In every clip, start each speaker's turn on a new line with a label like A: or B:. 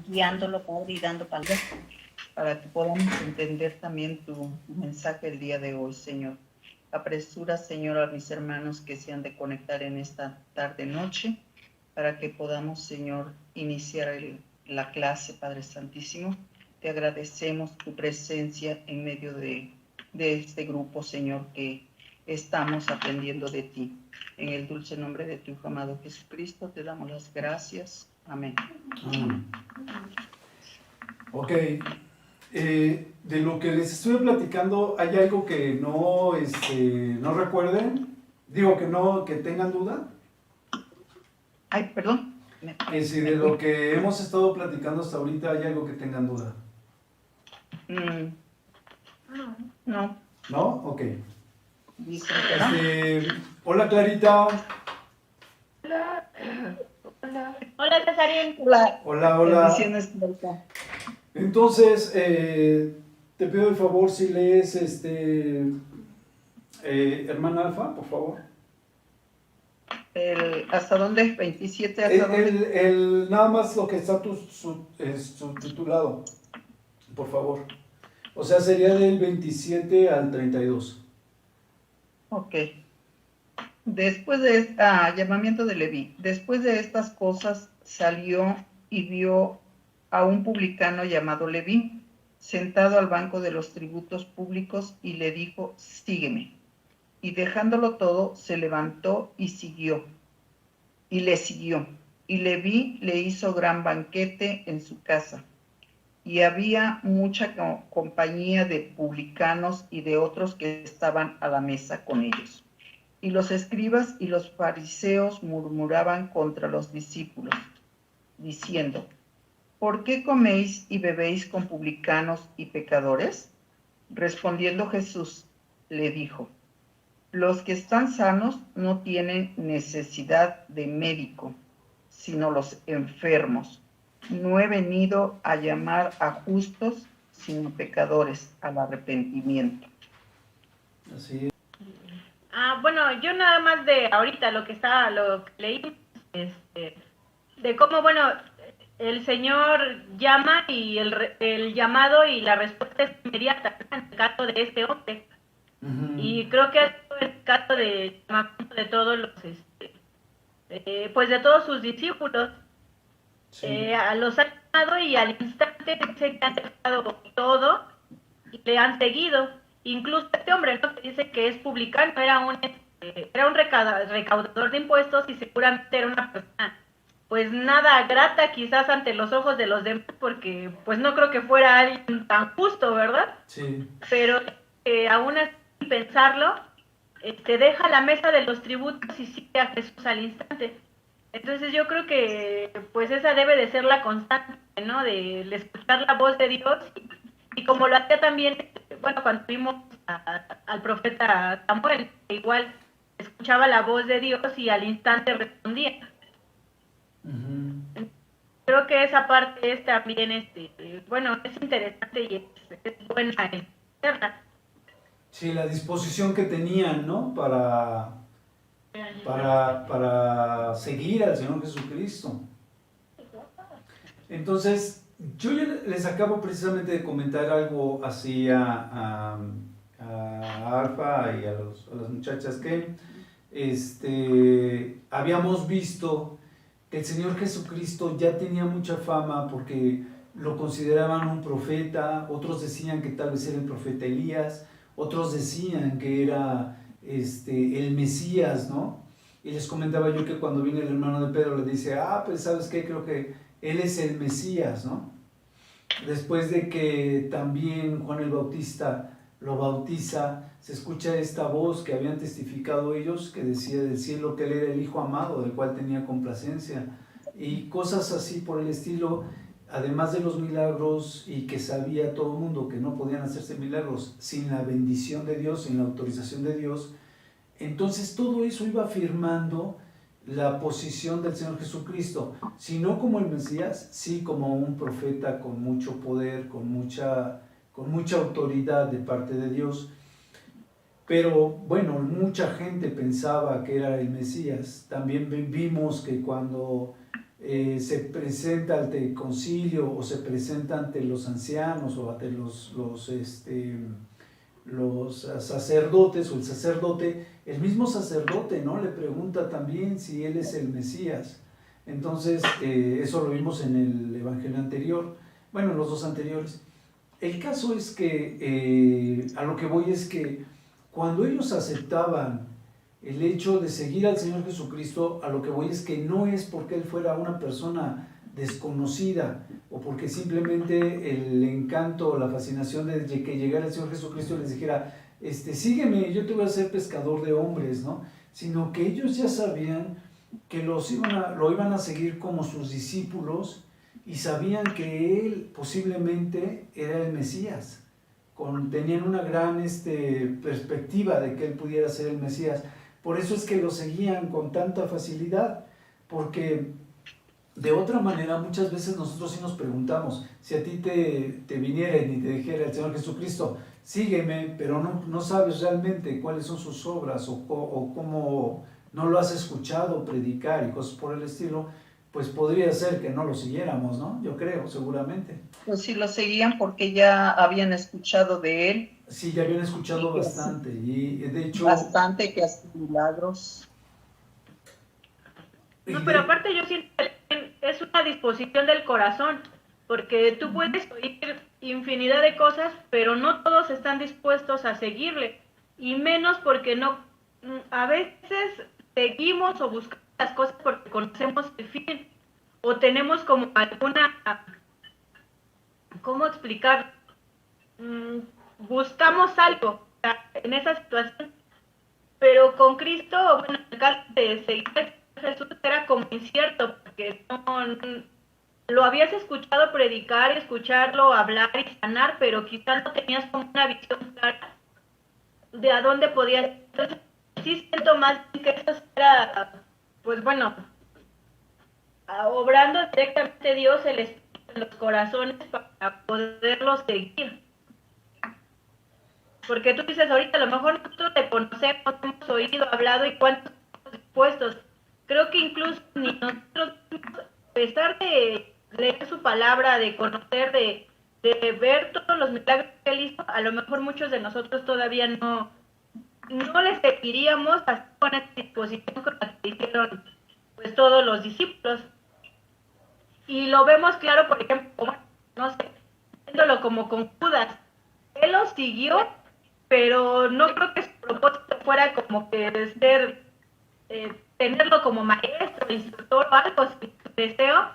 A: guiándolo, Padre, y dando palabras para que podamos entender también tu mensaje el día de hoy, Señor. Apresura, Señor, a mis hermanos que se han de conectar en esta tarde-noche, para que podamos, Señor, iniciar la clase, Padre Santísimo. Te agradecemos tu presencia en medio de este grupo, Señor, que estamos aprendiendo de ti. En el dulce nombre de tu Hijo amado Jesucristo, te damos las gracias. Amén.
B: Ok. De lo que les estuve platicando, ¿hay algo que no recuerden? Digo, que tengan duda.
A: Ay, perdón.
B: Que si de lo que hemos estado platicando hasta ahorita hay algo que tengan duda.
A: No.
B: ¿No? Ok.
A: Dicen que no.
B: Hola Clarita.
C: Hola. Hola. Hola, Cesarín.
A: Hola.
B: Hola, hola.
A: Bendiciones, Clarita.
B: Entonces, te pido el favor si lees hermana Alfa, por favor.
A: ¿Hasta dónde? 27, ¿hasta dónde?
B: Nada más lo que está subtitulado, por favor. O sea, sería del 27 al 32.
A: Ok. Después llamamiento de Leví. Después de estas cosas salió y vio a un publicano llamado Leví, sentado al banco de los tributos públicos, y le dijo: sígueme. Y dejándolo todo, se levantó y le siguió. Y Leví le hizo gran banquete en su casa. Y había mucha compañía de publicanos y de otros que estaban a la mesa con ellos. Y los escribas y los fariseos murmuraban contra los discípulos, diciendo: ¿por qué coméis y bebéis con publicanos y pecadores? Respondiendo Jesús, le dijo: los que están sanos no tienen necesidad de médico, sino los enfermos. No he venido a llamar a justos, sino pecadores al arrepentimiento.
B: Así es.
C: Bueno, yo nada más de ahorita lo que leí, de cómo, bueno, el Señor llama y el llamado y la respuesta es inmediata en el caso de este hombre. Y creo que es el caso de todos los, pues de todos sus discípulos. Sí. Los ha llamado y al instante dice que han dejado todo y le han seguido. Incluso este hombre, ¿no?, que dice que es publicano, era un recaudador de impuestos y seguramente era una persona pues nada grata quizás ante los ojos de los demás, porque pues no creo que fuera alguien tan justo, ¿verdad? Sí. Pero aún así, sin pensarlo, deja la mesa de los tributos y sigue a Jesús al instante. Entonces yo creo que pues esa debe de ser la constante, ¿no?, de escuchar la voz de Dios y como lo hacía también, bueno, cuando vimos al profeta Samuel, que igual escuchaba la voz de Dios y al instante respondía. Creo que esa parte es también, bueno, es interesante y es buena entenderla.
B: Sí, la disposición que tenían, ¿no? Para seguir al Señor Jesucristo. Entonces, yo les acabo precisamente de comentar algo así a Alfa y a las muchachas que habíamos visto que el Señor Jesucristo ya tenía mucha fama porque lo consideraban un profeta, otros decían que tal vez era el profeta Elías, otros decían que era el Mesías, ¿no? Y les comentaba yo que cuando viene el hermano de Pedro le dice, pues ¿sabes qué? Creo que él es el Mesías, ¿no? Después de que también Juan el Bautista lo bautiza, se escucha esta voz que habían testificado ellos, que decía del cielo que él era el Hijo amado, del cual tenía complacencia, y cosas así por el estilo, además de los milagros, y que sabía todo el mundo que no podían hacerse milagros sin la bendición de Dios, sin la autorización de Dios. Entonces todo eso iba afirmando la posición del Señor Jesucristo, si no como el Mesías, sí como un profeta con mucho poder, con mucha autoridad de parte de Dios. Pero bueno, mucha gente pensaba que era el Mesías. También vimos que cuando se presenta ante el concilio o se presenta ante los ancianos o ante los sacerdotes o el sacerdote, el mismo sacerdote, ¿no? Le pregunta también si él es el Mesías. Entonces, eso lo vimos en el evangelio anterior, bueno, los dos anteriores. El caso es que, a lo que voy es que cuando ellos aceptaban el hecho de seguir al Señor Jesucristo, a lo que voy es que no es porque Él fuera una persona desconocida o porque simplemente el encanto o la fascinación de que llegara el Señor Jesucristo les dijera, sígueme, yo te voy a hacer pescador de hombres, ¿no? Sino que ellos ya sabían que lo iban a seguir como sus discípulos y sabían que Él posiblemente era el Mesías. Tenían una gran perspectiva de que Él pudiera ser el Mesías. Por eso es que lo seguían con tanta facilidad, porque de otra manera muchas veces nosotros sí nos preguntamos, si a ti te viniera y te dijera el Señor Jesucristo, sígueme, pero no sabes realmente cuáles son sus obras o cómo no lo has escuchado predicar y cosas por el estilo, pues podría ser que no lo siguiéramos, ¿no? Yo creo, seguramente.
A: Pues sí lo seguían porque ya habían escuchado de él.
B: Sí, ya habían escuchado bastante y de hecho...
A: Bastante, que hace milagros.
C: No, pero aparte yo siento que es una disposición del corazón, porque tú puedes oír infinidad de cosas, pero no todos están dispuestos a seguirle, y menos porque no, a veces seguimos o buscamos las cosas porque conocemos el fin, o tenemos como alguna, ¿cómo explicar? Buscamos algo en esa situación, pero con Cristo, bueno, en el caso de seguir a Jesús era como incierto, porque no lo habías escuchado predicar, escucharlo hablar y sanar, pero quizás no tenías como una visión clara de a dónde podías. Entonces, sí siento más que eso era, pues bueno, obrando directamente Dios el Espíritu en los corazones para poderlos seguir. Porque tú dices ahorita, a lo mejor nosotros te conocemos, hemos oído, hablado y cuántos estamos dispuestos. Creo que incluso ni nosotros, a pesar de leer su palabra, de conocer, de ver todos los milagros que él hizo, a lo mejor muchos de nosotros todavía no les seguiríamos así con esta disposición con la que hicieron pues todos los discípulos. Y lo vemos claro, por ejemplo, bueno, no sé, viéndolo como con Judas. Él lo siguió, pero no creo que su propósito fuera como que ser, tenerlo como maestro, instructor o algo. Su deseo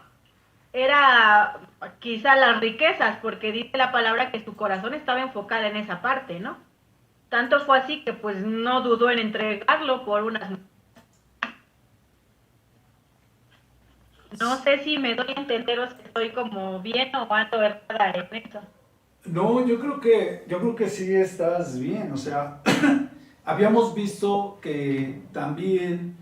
C: era quizá las riquezas, porque dice la palabra que su corazón estaba enfocado en esa parte, ¿no? Tanto fue así que pues no dudó en entregarlo por unas... No sé si me doy a entender o si estoy como bien o ando errada en eso.
B: No, yo creo que sí estás bien, o sea, habíamos visto que también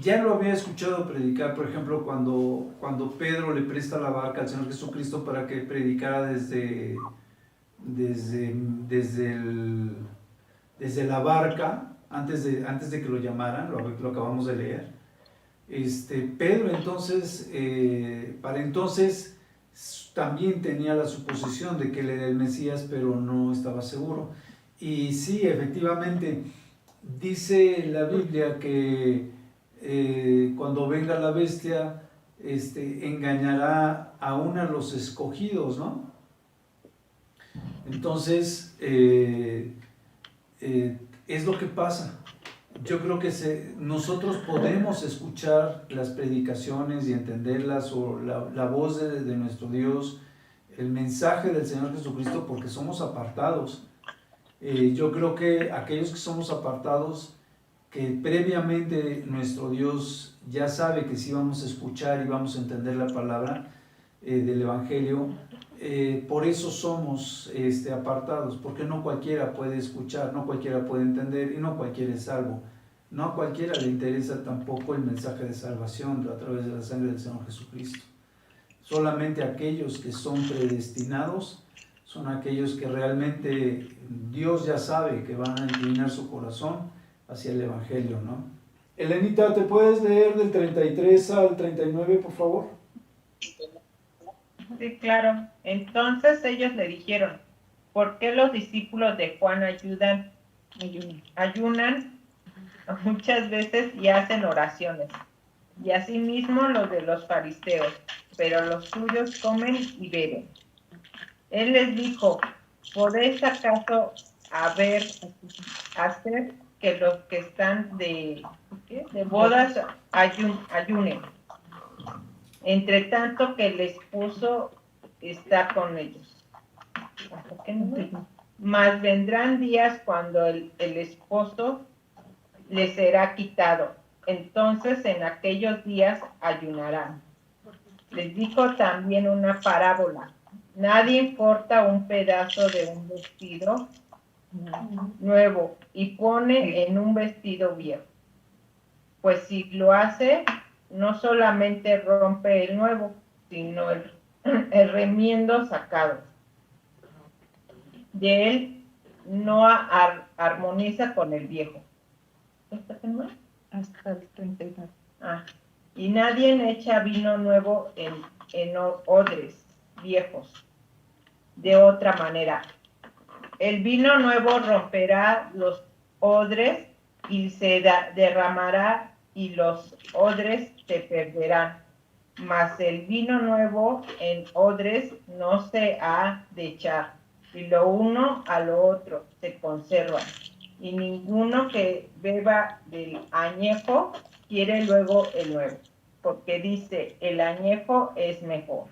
B: ya lo había escuchado predicar, por ejemplo, cuando Pedro le presta la barca al Señor Jesucristo para que predicara desde la barca, antes de que lo llamaran, lo acabamos de leer. Pedro entonces, para entonces también tenía la suposición de que él era el Mesías, pero no estaba seguro. Y sí, efectivamente, dice la Biblia que cuando venga la bestia, engañará aún a los escogidos, ¿no? Entonces, es lo que pasa. Yo creo que nosotros podemos escuchar las predicaciones y entenderlas, o la voz de nuestro Dios, el mensaje del Señor Jesucristo, porque somos apartados. Yo creo que aquellos que somos apartados, que previamente nuestro Dios ya sabe que sí vamos a escuchar y vamos a entender la palabra del Evangelio, por eso somos apartados, porque no cualquiera puede escuchar, no cualquiera puede entender y no cualquiera es salvo. No a cualquiera le interesa tampoco el mensaje de salvación a través de la sangre del Señor Jesucristo. Solamente aquellos que son predestinados son aquellos que realmente Dios ya sabe que van a inclinar su corazón hacia el Evangelio, ¿no? Elenita, ¿te puedes leer del 33 al 39, por favor?
D: Sí, claro. Entonces ellos le dijeron, ¿por qué los discípulos de Juan ayunan muchas veces y hacen oraciones? Y asimismo los de los fariseos, pero los suyos comen y beben. Él les dijo, ¿podéis acaso hacer que los que están de bodas ayunen? Entre tanto que el esposo está con ellos. ¿Por qué no? Mas vendrán días cuando el esposo les será quitado. Entonces en aquellos días ayunarán. Les dijo también una parábola. Nadie corta un pedazo de un vestido nuevo y pone en un vestido viejo. Pues si lo hace, no solamente rompe el nuevo, sino el remiendo sacado. De él no armoniza con el viejo.
A: Hasta el 39.
D: Y nadie echa vino nuevo en odres viejos. De otra manera, el vino nuevo romperá los odres y se derramará y los odres se perderán. Mas el vino nuevo en odres no se ha de echar, y lo uno a lo otro se conserva. Y ninguno que beba del añejo quiere luego el nuevo, porque dice, el añejo es mejor.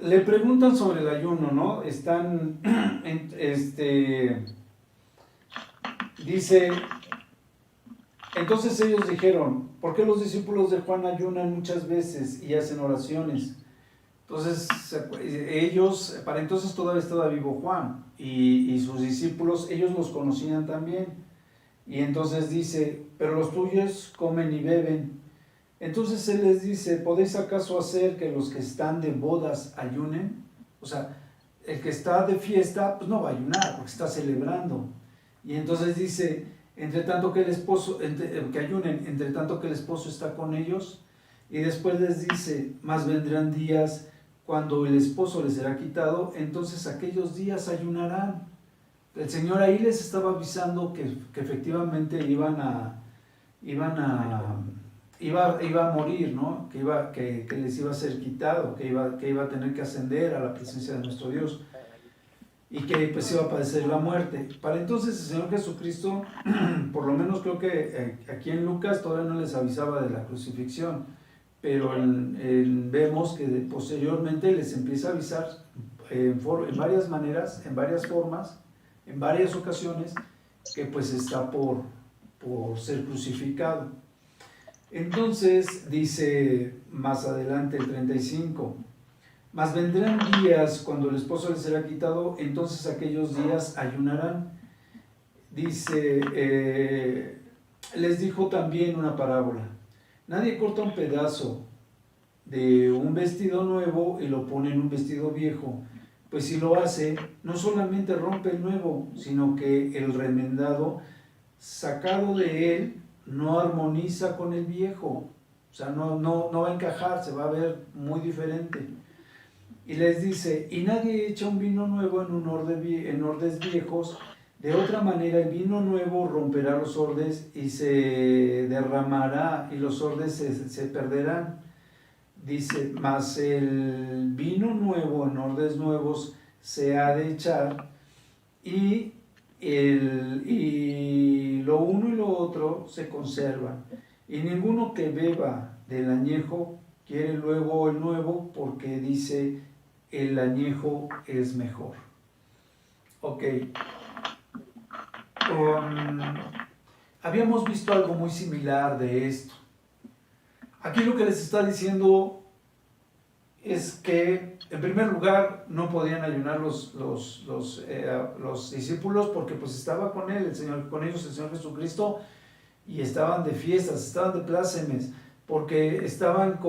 B: Le preguntan sobre el ayuno, ¿no? Dice, entonces ellos dijeron, ¿por qué los discípulos de Juan ayunan muchas veces y hacen oraciones? Entonces, ellos, para entonces todavía estaba vivo Juan, y sus discípulos, ellos los conocían también. Y entonces dice, pero los tuyos comen y beben. Entonces él les dice, ¿podéis acaso hacer que los que están de bodas ayunen? O sea, el que está de fiesta, pues no va a ayunar, porque está celebrando. Y entonces dice, entre tanto que el esposo, que ayunen, entre tanto que el esposo está con ellos. Y después les dice, más vendrán días cuando el esposo les será quitado, entonces aquellos días ayunarán. El Señor ahí les estaba avisando que efectivamente iba a morir, ¿no? Que les iba a ser quitado, que iba a tener que ascender a la presencia de nuestro Dios y que pues iba a padecer la muerte. Para entonces el Señor Jesucristo, por lo menos creo que aquí en Lucas todavía no les avisaba de la crucifixión, pero vemos que posteriormente les empieza a avisar en varias maneras, en varias formas, en varias ocasiones, que pues está por ser crucificado. Entonces dice más adelante el 35, mas vendrán días cuando el esposo les será quitado, entonces aquellos días ayunarán. Dice, les dijo también una parábola. Nadie corta un pedazo de un vestido nuevo y lo pone en un vestido viejo, pues si lo hace, no solamente rompe el nuevo, sino que el remendado sacado de él no armoniza con el viejo, o sea, no va a encajar, se va a ver muy diferente. Y les dice, y nadie echa un vino nuevo en ordes viejos, de otra manera el vino nuevo romperá los ordes y se derramará y los ordes se perderán. Dice, mas el vino nuevo en ordes nuevos se ha de echar y lo uno y lo otro se conservan. Y ninguno que beba del añejo quiere luego el nuevo, porque dice, el añejo es mejor. Ok. Habíamos visto algo muy similar de esto. Aquí lo que les está diciendo es que, en primer lugar, no podían ayunar los discípulos porque pues estaba con ellos el Señor Jesucristo, y estaban de fiestas, estaban de plácemes, porque estaban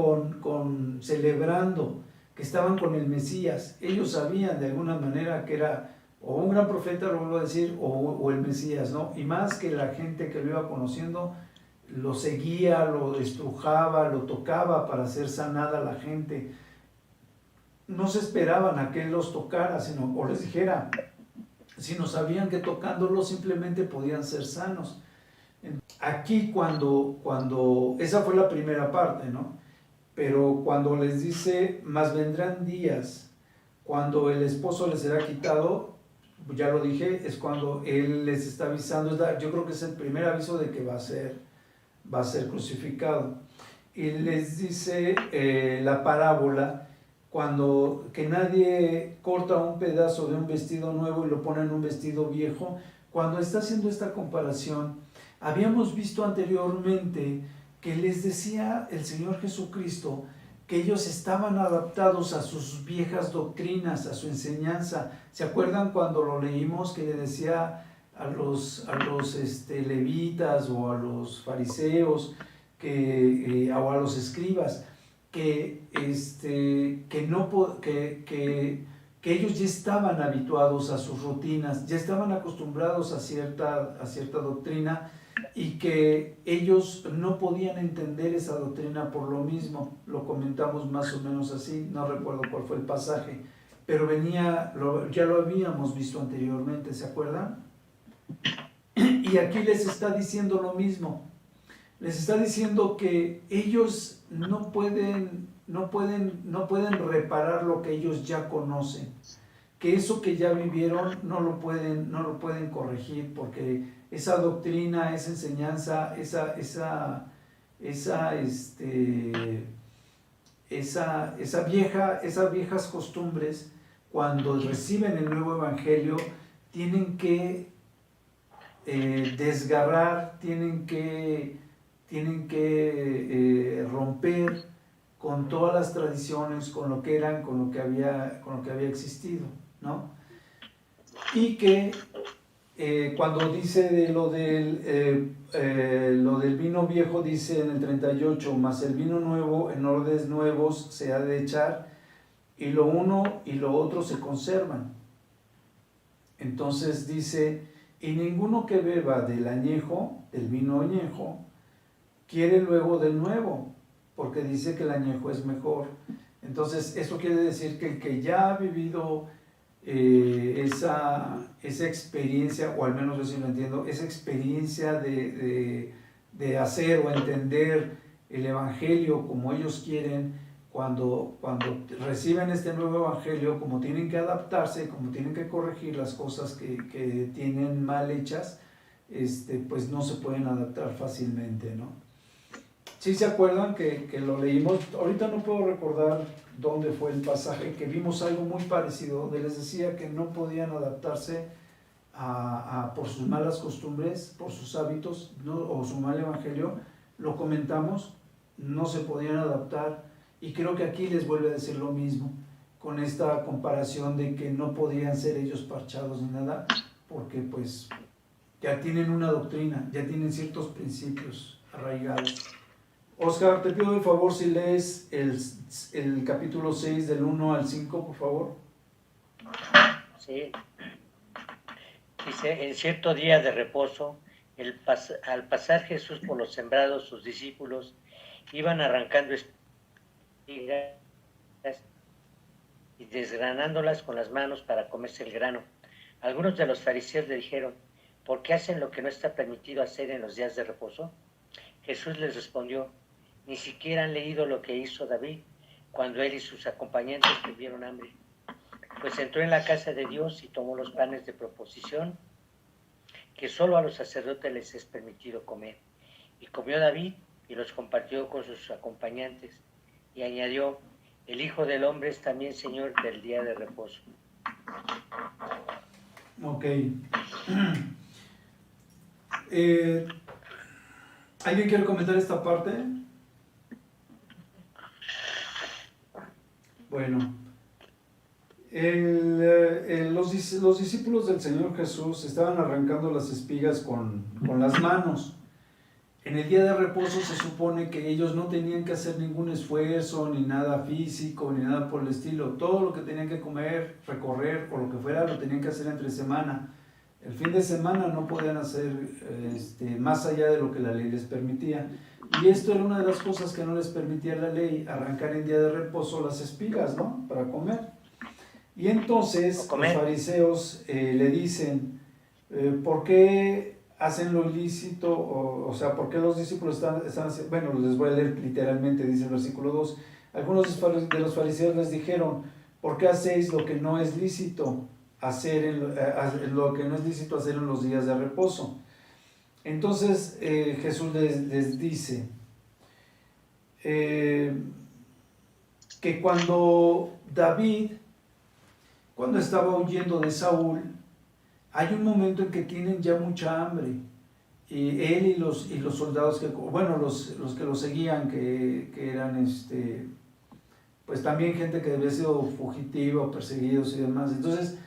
B: celebrando que estaban con el Mesías. Ellos sabían de alguna manera que era o un gran profeta, lo vuelvo a decir, o el Mesías, ¿no? Y más que la gente que lo iba conociendo, lo seguía, lo estrujaba, lo tocaba para hacer sanada a la gente. No se esperaban a que él los tocara, sino, o les dijera, sino sabían que tocándolos simplemente podían ser sanos. Aquí cuando esa fue la primera parte, ¿no? Pero cuando les dice, mas vendrán días, cuando el esposo les será quitado, ya lo dije, es cuando él les está avisando, yo creo que es el primer aviso de que va a ser crucificado. Y les dice la parábola, que nadie corta un pedazo de un vestido nuevo y lo pone en un vestido viejo. Cuando está haciendo esta comparación, habíamos visto anteriormente que les decía el Señor Jesucristo que ellos estaban adaptados a sus viejas doctrinas, a su enseñanza. ¿Se acuerdan cuando lo leímos que le decía a los levitas o a los fariseos o a los escribas que ellos ya estaban habituados a sus rutinas, ya estaban acostumbrados a cierta doctrina, y que ellos no podían entender esa doctrina por lo mismo? Lo comentamos más o menos así, no recuerdo cuál fue el pasaje, pero ya lo habíamos visto anteriormente, ¿se acuerdan? Y aquí les está diciendo lo mismo, les está diciendo que ellos no pueden reparar lo que ellos ya conocen, que eso que ya vivieron no lo pueden corregir, porque esa doctrina, esa enseñanza, esas viejas costumbres, cuando reciben el nuevo evangelio, tienen que desgarrar, tienen que romper con todas las tradiciones, con lo que eran, con lo que había existido, ¿no? Y que cuando dice de lo del vino viejo, dice en el 38, mas el vino nuevo en odres nuevos se ha de echar, y lo uno y lo otro se conservan. Entonces dice, y ninguno que beba del vino añejo, quiere luego del nuevo, porque dice que el añejo es mejor. Entonces, eso quiere decir que el que ya ha vivido esa experiencia, o al menos yo sí lo entiendo, esa experiencia de hacer o entender el evangelio como ellos quieren, cuando reciben este nuevo evangelio, como tienen que adaptarse, como tienen que corregir las cosas que tienen mal hechas, pues no se pueden adaptar fácilmente, ¿no? ¿Sí se acuerdan que lo leímos? Ahorita no puedo recordar dónde fue el pasaje, que vimos algo muy parecido, donde les decía que no podían adaptarse por sus malas costumbres, por sus hábitos, o su mal evangelio. Lo comentamos, no se podían adaptar, y creo que aquí les vuelve a decir lo mismo, con esta comparación de que no podían ser ellos parchados ni nada, porque pues ya tienen una doctrina, ya tienen ciertos principios arraigados. Oscar, te pido de favor si lees el capítulo 6 del 1 al 5, por favor.
E: Sí. Dice, en cierto día de reposo, al pasar Jesús por los sembrados, sus discípulos iban arrancando espigas y desgranándolas con las manos para comerse el grano. Algunos de los fariseos le dijeron, ¿por qué hacen lo que no está permitido hacer en los días de reposo? Jesús les respondió, ni siquiera han leído lo que hizo David cuando él y sus acompañantes tuvieron hambre. Pues entró en la casa de Dios y tomó los panes de proposición que solo a los sacerdotes les es permitido comer. Y comió David y los compartió con sus acompañantes. Y añadió, el Hijo del Hombre es también Señor del día de reposo.
B: Ok. ¿Alguien quiere comentar esta parte? Bueno, los discípulos del Señor Jesús estaban arrancando las espigas con las manos. En el día de reposo se supone que ellos no tenían que hacer ningún esfuerzo, ni nada físico, ni nada por el estilo. Todo lo que tenían que comer, recorrer o lo que fuera, lo tenían que hacer entre semana. El fin de semana no podían hacer más allá de lo que la ley les permitía. Y esto era una de las cosas que no les permitía la ley, arrancar en día de reposo las espigas, ¿no? Para comer. Y entonces los fariseos le dicen, ¿por qué hacen lo ilícito? O sea, ¿por qué los discípulos están haciendo? Bueno, les voy a leer literalmente, dice el versículo 2. Algunos de los fariseos les dijeron, ¿por qué hacéis lo que no es lícito hacer lo que no es lícito hacer en los días de reposo? Entonces Jesús les dice que cuando David, cuando estaba huyendo de Saúl, hay un momento en que tienen ya mucha hambre, y él y los soldados los que lo seguían, que eran pues también gente que había sido fugitiva o perseguidos y demás. Entonces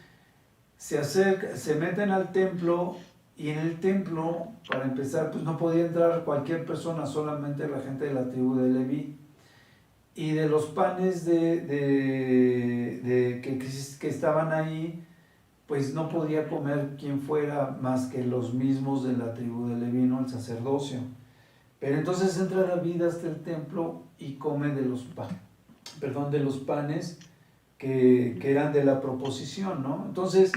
B: se meten al templo, y en el templo, para empezar, pues no podía entrar cualquier persona, solamente la gente de la tribu de Leví. Y de los panes que estaban ahí, pues no podía comer quien fuera más que los mismos de la tribu de Leví, ¿no? El sacerdocio. Pero entonces entra David hasta el templo y come de los panes que eran de la proposición, ¿no? Entonces,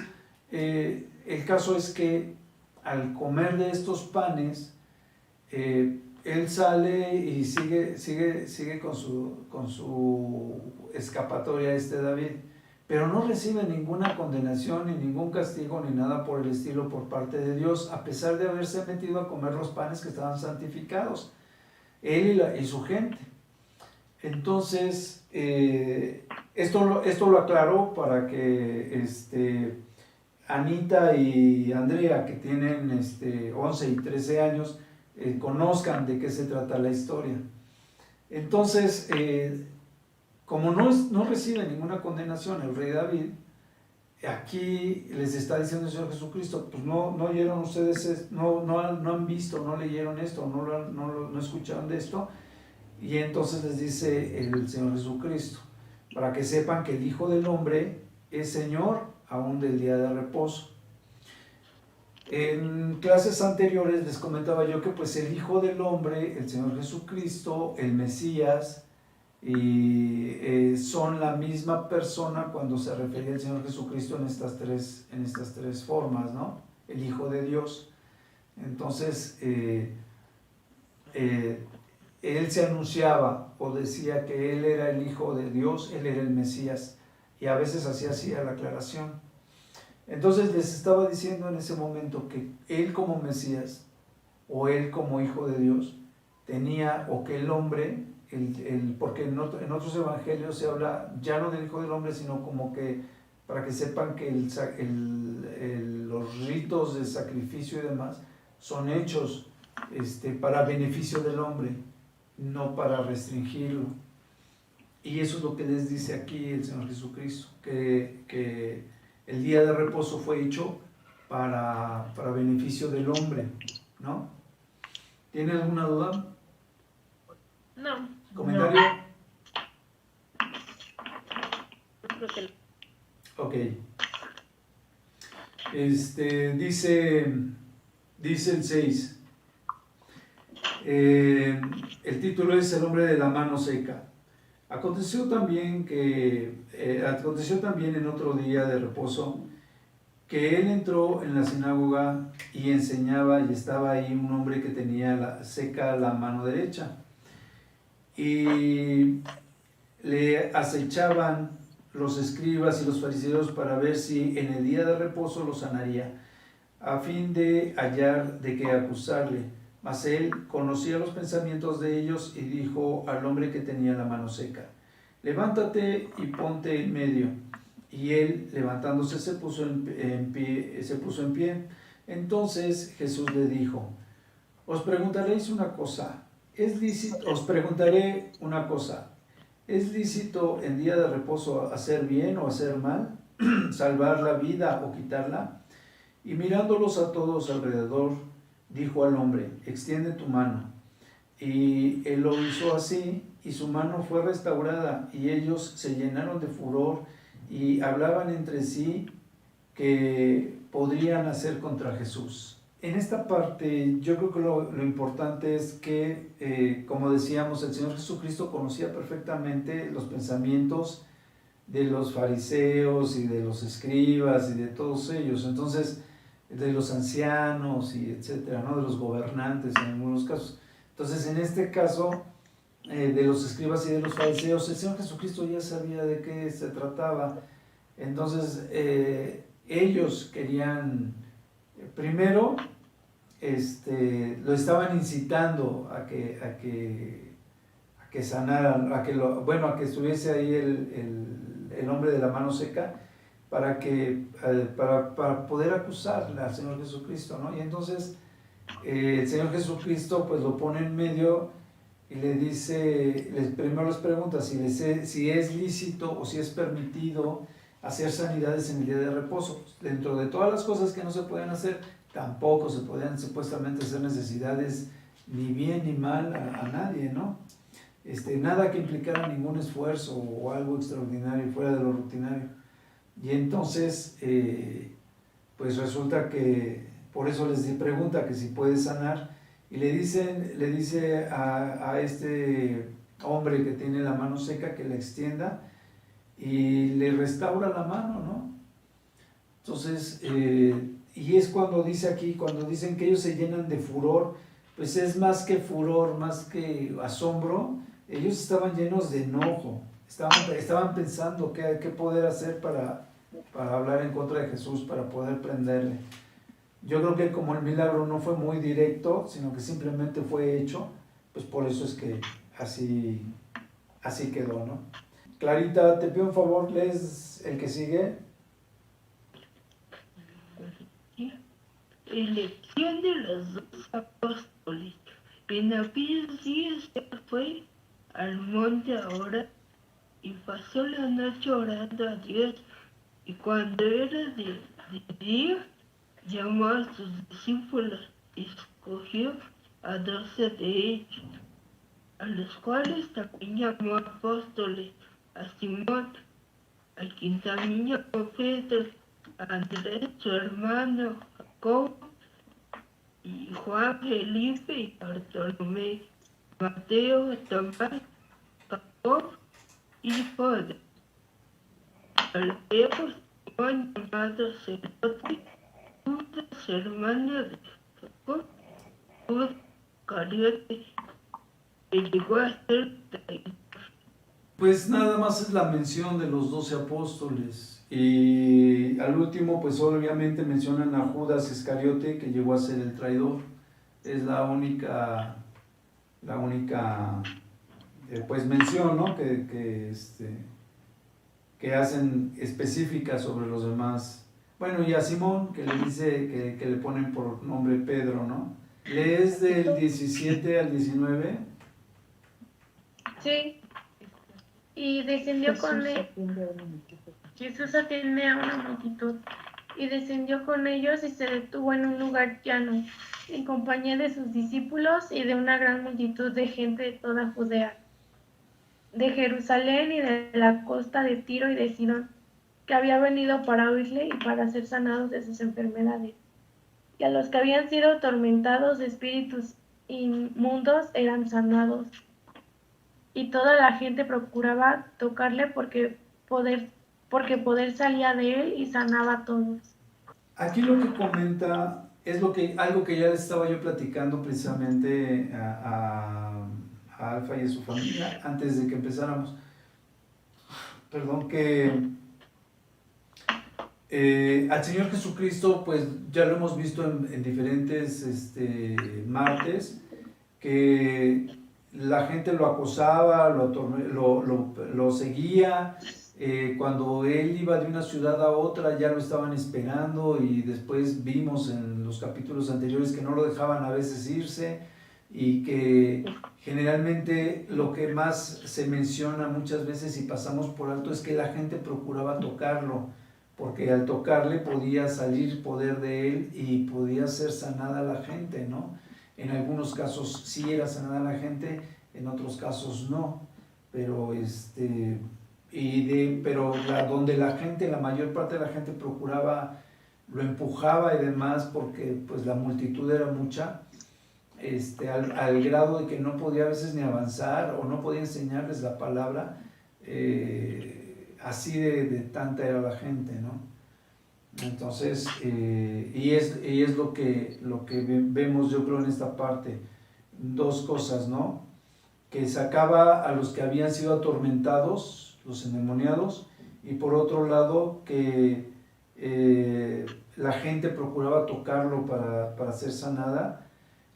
B: el caso es que al comer de estos panes, él sale y sigue con su escapatoria David, pero no recibe ninguna condenación, ni ningún castigo, ni nada por el estilo por parte de Dios, a pesar de haberse metido a comer los panes que estaban santificados, él y su gente. Entonces, esto lo aclaró para que Anita y Andrea, que tienen 11 y 13 años, conozcan de qué se trata la historia. Entonces, como no recibe ninguna condenación el rey David, aquí les está diciendo el Señor Jesucristo, pues no oyeron ustedes, no han visto, no leyeron esto, no escucharon de esto. Y entonces les dice el Señor Jesucristo, para que sepan que el Hijo del Hombre es Señor aún del día de reposo. En clases anteriores les comentaba yo que pues el Hijo del Hombre, el Señor Jesucristo, el Mesías, y son la misma persona cuando se refería al Señor Jesucristo en estas tres formas, ¿no? El Hijo de Dios. Entonces, él se anunciaba o decía que él era el Hijo de Dios, él era el Mesías, y a veces hacía la aclaración. Entonces les estaba diciendo en ese momento que él como Mesías o él como Hijo de Dios tenía, o que el hombre, porque en otros evangelios se habla ya no del Hijo del Hombre, sino como que para que sepan que los ritos de sacrificio y demás son hechos para beneficio del hombre, no para restringirlo. Y eso es lo que les dice aquí el Señor Jesucristo, que el día de reposo fue hecho para beneficio del hombre, ¿no? ¿Tiene alguna duda?
C: No.
B: ¿Comentario?
C: Creo que
B: Ok. Dice el 6. El título es El hombre de la mano seca. Aconteció también en otro día de reposo que él entró en la sinagoga y enseñaba, y estaba ahí un hombre que tenía seca la mano derecha, y le acechaban los escribas y los fariseos para ver si en el día de reposo lo sanaría, a fin de hallar de qué acusarle. Mas él conocía los pensamientos de ellos y dijo al hombre que tenía la mano seca: levántate y ponte en medio. Y él, levantándose, se puso en pie. Entonces Jesús le dijo: os preguntaré una cosa. ¿Es lícito en día de reposo hacer bien o hacer mal? ¿Salvar la vida o quitarla? Y mirándolos a todos alrededor, dijo al hombre: extiende tu mano. Y él lo hizo así, y su mano fue restaurada, y ellos se llenaron de furor y hablaban entre sí que podrían hacer contra Jesús. En esta parte yo creo que lo importante es que, como decíamos, el Señor Jesucristo conocía perfectamente los pensamientos de los fariseos y de los escribas y de todos ellos, entonces de los ancianos y etcétera, ¿no? De los gobernantes en algunos casos. Entonces, en este caso, de los escribas y de los fariseos, el Señor Jesucristo ya sabía de qué se trataba. Entonces, ellos querían, primero, lo estaban incitando a que sanara, a que estuviese ahí el hombre de la mano seca, para poder acusar al Señor Jesucristo, ¿no? Y entonces el Señor Jesucristo pues lo pone en medio y le dice, primero les pregunta si es lícito o si es permitido hacer sanidades en el día de reposo. Dentro de todas las cosas que no se pueden hacer, tampoco se podían supuestamente hacer necesidades ni bien ni mal a nadie, ¿no? Nada que implicara ningún esfuerzo o algo extraordinario fuera de lo rutinario. Y entonces, pues resulta que, por eso les pregunta que si puede sanar, y le dice a este hombre que tiene la mano seca que la extienda, y le restaura la mano, ¿no? Entonces, y es cuando dice aquí, cuando dicen que ellos se llenan de furor, pues es más que furor, más que asombro, ellos estaban llenos de enojo, estaban pensando qué poder hacer para hablar en contra de Jesús, para poder prenderle. Yo creo que como el milagro no fue muy directo, sino que simplemente fue hecho, pues por eso es que así quedó, ¿no? Clarita, te pido un favor, lees el que sigue.
F: Elección de los 2 apóstoles. En aquellos días se fue al monte a orar y pasó la noche orando a Dios. Y cuando era de día, llamó a sus discípulos y escogió a 12 de ellos, a los cuales también llamó apóstoles: a Simón, a quien también llamó Pedro, a Andrés su hermano, Jacobo, y Juan, Felipe y Bartolomé, Mateo, Tomás, Jacob y Judas, Alfeo, Simón llamado Celote, Judas, hermano de Jacob, Judas Iscariote, que llegó a ser traidor.
B: Pues nada más es la mención de los 12 apóstoles, y al último pues obviamente mencionan a Judas Iscariote, que llegó a ser el traidor. Es la única pues mención, ¿no? que hacen específica sobre los demás. Bueno, y a Simón, que le dice que le ponen por nombre Pedro, ¿no? ¿Lees del 17 al 19?
C: Sí. Y descendió con él. Jesús atiende a una multitud. Y descendió con ellos y se detuvo en un lugar llano, en compañía de sus discípulos y de una gran multitud de gente de toda Judea, de Jerusalén y de la costa de Tiro y de Sidón, que había venido para oírle y para ser sanados de sus enfermedades. Y a los que habían sido atormentados de espíritus inmundos eran sanados. Y toda la gente procuraba tocarle porque poder salía de él y sanaba a todos.
B: Aquí lo que comenta es algo que ya les estaba yo platicando precisamente a Alfa y a su familia antes de que empezáramos. Perdón, que al Señor Jesucristo, pues ya lo hemos visto en diferentes martes, que la gente lo acosaba, lo seguía. Cuando él iba de una ciudad a otra ya lo estaban esperando, y después vimos en los capítulos anteriores que no lo dejaban a veces irse, y que generalmente lo que más se menciona muchas veces y pasamos por alto es que la gente procuraba tocarlo, porque al tocarle podía salir poder de él y podía ser sanada la gente, ¿no? En algunos casos sí era sanada la gente, en otros casos no, pero donde la mayor parte de la gente procuraba lo empujaba y demás porque pues la multitud era mucha, al grado de que no podía a veces ni avanzar o no podía enseñarles la palabra, así de tanta era la gente, ¿no? Entonces, y es lo que vemos, yo creo, en esta parte, dos cosas, ¿no? Que sacaba a los que habían sido atormentados, los endemoniados, y por otro lado que la gente procuraba tocarlo para ser sanada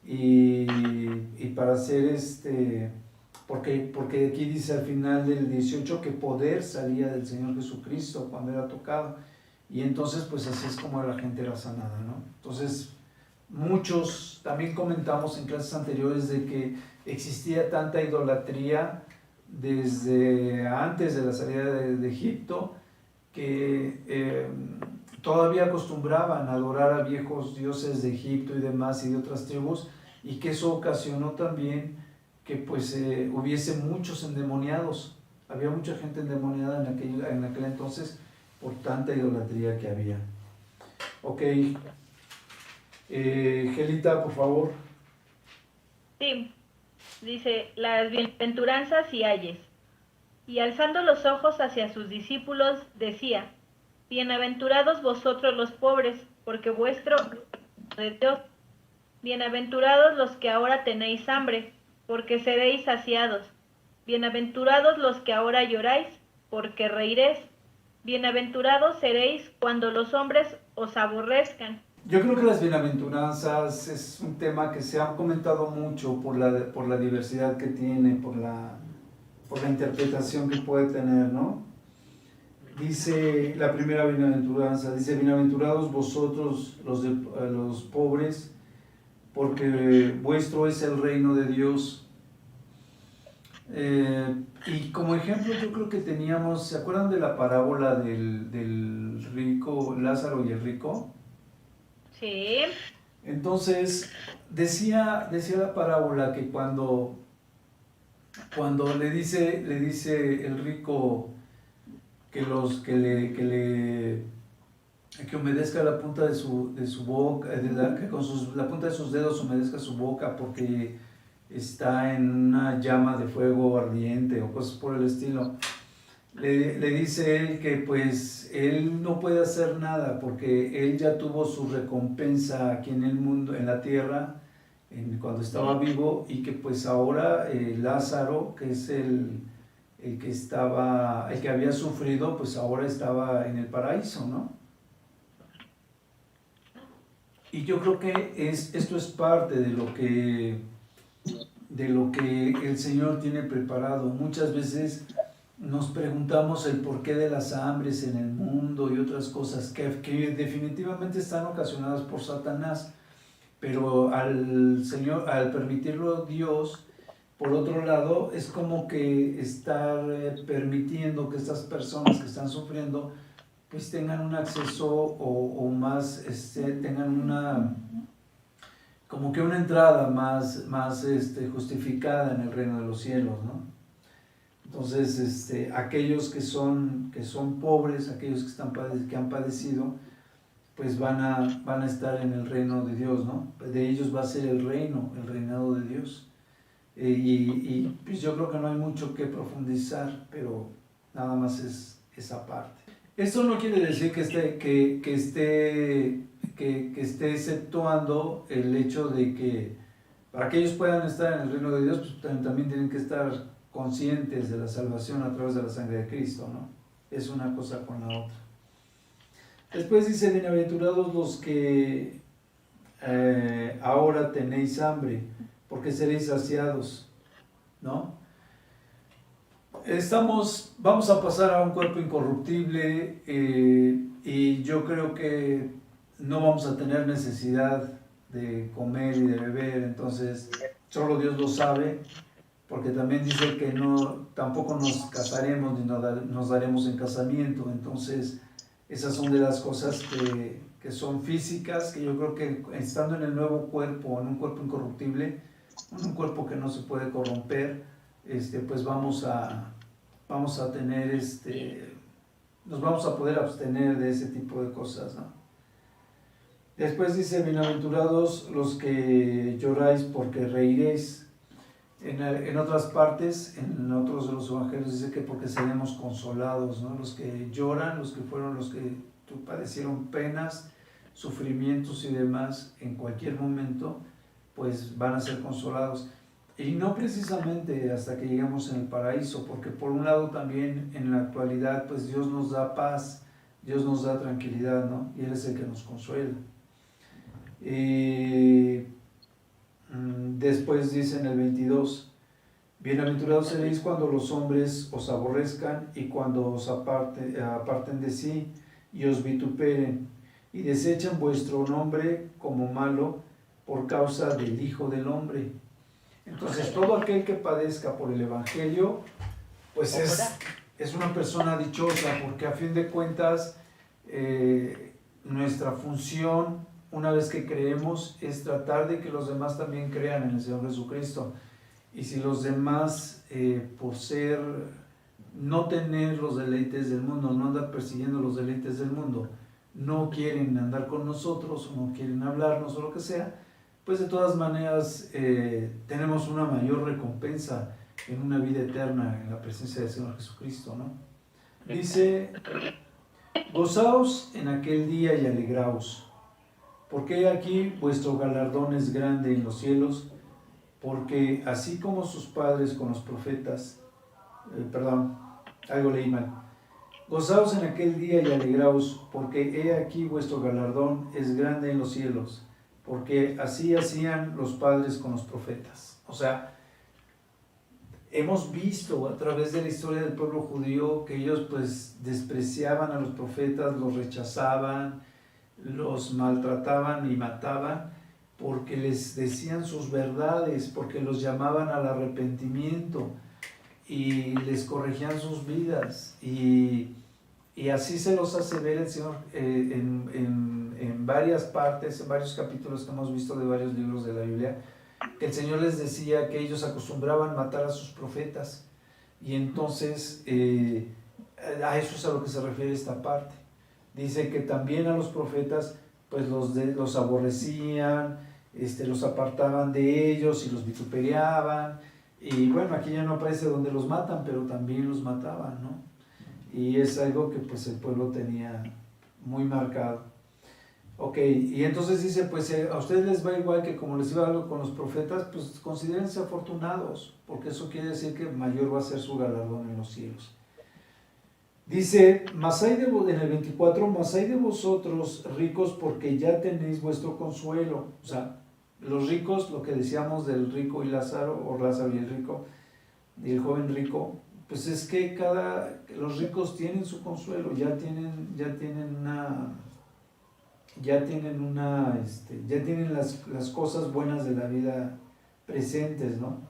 B: y para ser porque aquí dice al final del 18 que poder salía del Señor Jesucristo cuando era tocado, y entonces pues así es como la gente era sanada, ¿no? Entonces muchos, también comentamos en clases anteriores de que existía tanta idolatría desde antes de la salida de Egipto, que todavía acostumbraban a adorar a viejos dioses de Egipto y demás y de otras tribus, y que eso ocasionó también que pues hubiese muchos endemoniados. Había mucha gente endemoniada en aquel entonces por tanta idolatría que había. Ok, Gelita, por favor.
C: Sí, dice, las bienaventuranzas y ayes. Y alzando los ojos hacia sus discípulos, decía, bienaventurados vosotros los pobres, porque vuestro es de Dios. Bienaventurados los que ahora tenéis hambre, porque seréis saciados. Bienaventurados los que ahora lloráis, porque reiréis. Bienaventurados seréis cuando los hombres os aborrezcan.
B: Yo creo que las bienaventuranzas es un tema que se ha comentado mucho por la diversidad que tiene, por la interpretación que puede tener, ¿no? Dice la primera bienaventuranza, dice, bienaventurados vosotros los pobres, porque vuestro es el reino de Dios. Y como ejemplo yo creo que teníamos, ¿se acuerdan de la parábola del rico, Lázaro y el rico?
C: Sí.
B: Entonces decía la parábola que cuando le dice el rico que humedezca la punta de su boca, que con la punta de sus dedos humedezca su boca porque está en una llama de fuego ardiente o cosas por el estilo. Le dice él que pues él no puede hacer nada porque él ya tuvo su recompensa aquí en el mundo, en la tierra, cuando estaba vivo, y que pues ahora Lázaro, que es el que había sufrido, pues ahora estaba en el paraíso, ¿no? Y yo creo que esto es parte de lo que el Señor tiene preparado. Muchas veces nos preguntamos el porqué de las hambres en el mundo y otras cosas que definitivamente están ocasionadas por Satanás, pero al permitirlo Dios, por otro lado, es como que estar permitiendo que estas personas que están sufriendo pues tengan un acceso o más, tengan como que una entrada más justificada en el reino de los cielos, ¿no? Entonces, aquellos que son pobres, aquellos que han padecido, pues van a estar en el reino de Dios, ¿no? De ellos va a ser el reinado de Dios. Y pues yo creo que no hay mucho que profundizar, pero nada más es esa parte. Esto no quiere decir que esté exceptuando el hecho de que para que ellos puedan estar en el reino de Dios, pues también tienen que estar conscientes de la salvación a través de la sangre de Cristo, ¿no? Es una cosa con la otra. Después dice, bienaventurados los que ahora tenéis hambre, porque seréis saciados, ¿no? Vamos a pasar a un cuerpo incorruptible y yo creo que no vamos a tener necesidad de comer y de beber, entonces solo Dios lo sabe, porque también dice que tampoco nos casaremos ni nos daremos en casamiento. Entonces esas son de las cosas que son físicas, que yo creo que estando en el nuevo cuerpo, en un cuerpo incorruptible, en un cuerpo que no se puede corromper, pues vamos a tener nos vamos a poder abstener de ese tipo de cosas, ¿no? Después dice, bienaventurados los que lloráis porque reiréis. En otras partes, en otros de los evangelios dice que porque seremos consolados, ¿no? Los que lloran, los que padecieron penas, sufrimientos y demás, en cualquier momento, pues van a ser consolados. Y no precisamente hasta que llegamos en el paraíso, porque por un lado también en la actualidad, pues Dios nos da paz, Dios nos da tranquilidad, ¿no? Y Él es el que nos consuela. Después dice en el 22, bienaventurados seréis cuando los hombres os aborrezcan y cuando os aparten de sí y os vituperen y desechen vuestro nombre como malo por causa del Hijo del Hombre. Entonces todo aquel que padezca por el Evangelio, pues es una persona dichosa, porque a fin de cuentas nuestra función, una vez que creemos, es tratar de que los demás también crean en el Señor Jesucristo. Y si los demás, por no tener los deleites del mundo, no andar persiguiendo los deleites del mundo, no quieren andar con nosotros, o no quieren hablarnos, o lo que sea, pues de todas maneras tenemos una mayor recompensa en una vida eterna en la presencia del Señor Jesucristo, ¿no? Dice, gozaos en aquel día y alegraos, porque aquí vuestro galardón es grande en los cielos, porque así como sus padres con los profetas, algo leí mal, gozaos en aquel día y alegraos, porque he aquí vuestro galardón es grande en los cielos, porque así hacían los padres con los profetas. O sea, hemos visto a través de la historia del pueblo judío que ellos pues despreciaban a los profetas, los rechazaban, los maltrataban y mataban porque les decían sus verdades, porque los llamaban al arrepentimiento y les corregían sus vidas, y así se los hace ver el Señor en varias partes, en varios capítulos que hemos visto de varios libros de la Biblia, que el Señor les decía que ellos acostumbraban matar a sus profetas, y entonces a eso es a lo que se refiere esta parte. Dice que también a los profetas pues los aborrecían, los apartaban de ellos y los vituperiaban, y bueno, aquí ya no aparece donde los matan, pero también los mataban, ¿no? Y es algo que pues el pueblo tenía muy marcado. Ok, y entonces dice, pues a ustedes les va igual que como les iba algo con los profetas, pues considérense afortunados, porque eso quiere decir que mayor va a ser su galardón en los cielos. Dice, en el 24, mas hay de vosotros ricos porque ya tenéis vuestro consuelo. O sea, los ricos, lo que decíamos del rico y Lázaro, o Lázaro y el rico, y el joven rico, pues es que los ricos tienen su consuelo, ya tienen las cosas buenas de la vida presentes, ¿no?